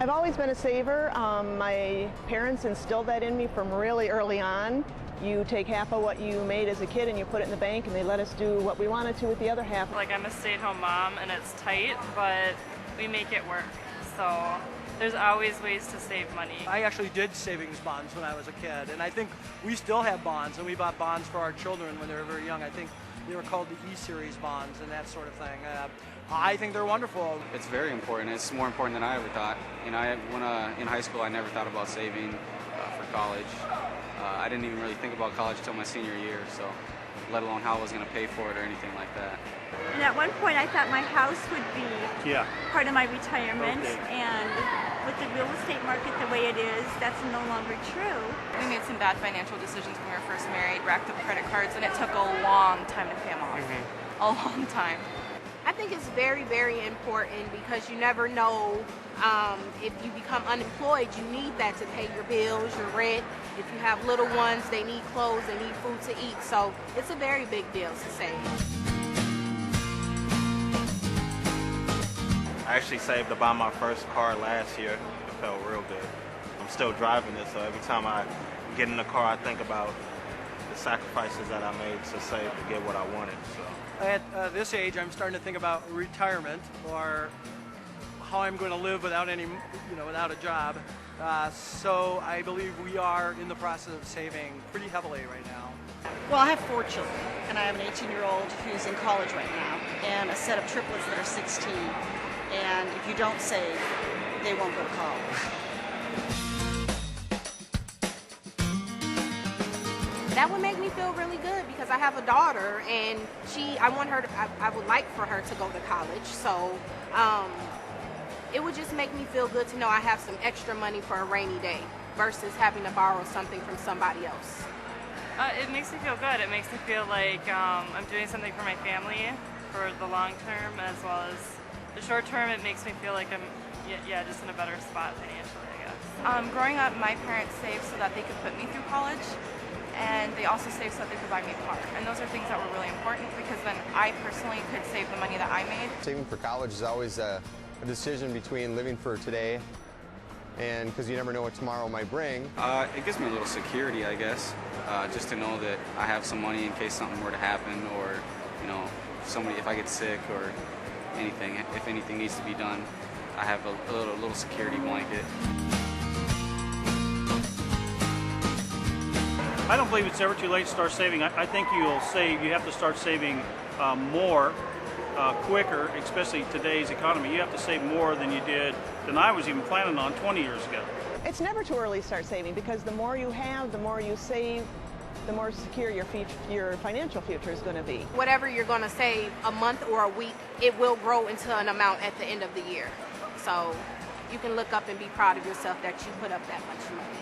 I've always been a saver. My parents instilled that in me from really early on. You take half of what you made as a kid and you put it in the bank, and they let us do what we wanted to with the other half. Like, I'm a stay-at-home mom and it's tight, but we make it work. So there's always ways to save money. I actually did savings bonds when I was a kid, and I think we still have bonds, and we bought bonds for our children when they were very young. I think they were called the E-Series bonds and that sort of thing. I think they're wonderful. It's very important. It's more important than I ever thought. You know, when in high school, I never thought about saving for college. I didn't even really think about college till my senior year, so let alone how I was going to pay for it or anything like that. And at one point I thought my house would be part of my retirement, and with the real estate market the way it is, that's no longer true. We made some bad financial decisions when we were first married, racked up credit cards, and it took a long time to pay them off. A long time. I think it's very, very important because you never know if you become unemployed, you need that to pay your bills, your rent. If you have little ones, they need clothes, they need food to eat. So it's a very big deal to save. I actually saved to buy my first car last year. It felt real good. I'm still driving it, so every time I get in the car, I think about the sacrifices that I made to save to get what I wanted. So. At this age, I'm starting to think about retirement, or how I'm going to live without without a job. So I believe we are in the process of saving pretty heavily right now. Well, I have 4 children, and I have an 18-year-old who's in college right now, and a set of triplets that are 16. And if you don't save, they won't go to college. That would make me feel really good because I have a daughter, and I would like for her to go to college. So it would just make me feel good to know I have some extra money for a rainy day versus having to borrow something from somebody else. It makes me feel good. It makes me feel like I'm doing something for my family for the long term as well as the short term. It makes me feel like I'm just in a better spot financially, I guess. Growing up, my parents saved so that they could put me through college, and they also saved so that they could buy me a car. And those are things that were really important because then I personally could save the money that I made. Saving for college is always a decision between living for today, and because you never know what tomorrow might bring. It gives me a little security, I guess, just to know that I have some money in case something were to happen, or if I get sick or anything, if anything needs to be done, I have a little security blanket. I don't believe it's ever too late to start saving. I think you have to start saving more quicker, especially today's economy. You have to save more than I was even planning on 20 years ago. It's never too early to start saving because the more you have, the more you save, the more secure your financial future is going to be. Whatever you're going to save a month or a week, it will grow into an amount at the end of the year. So you can look up and be proud of yourself that you put up that much money.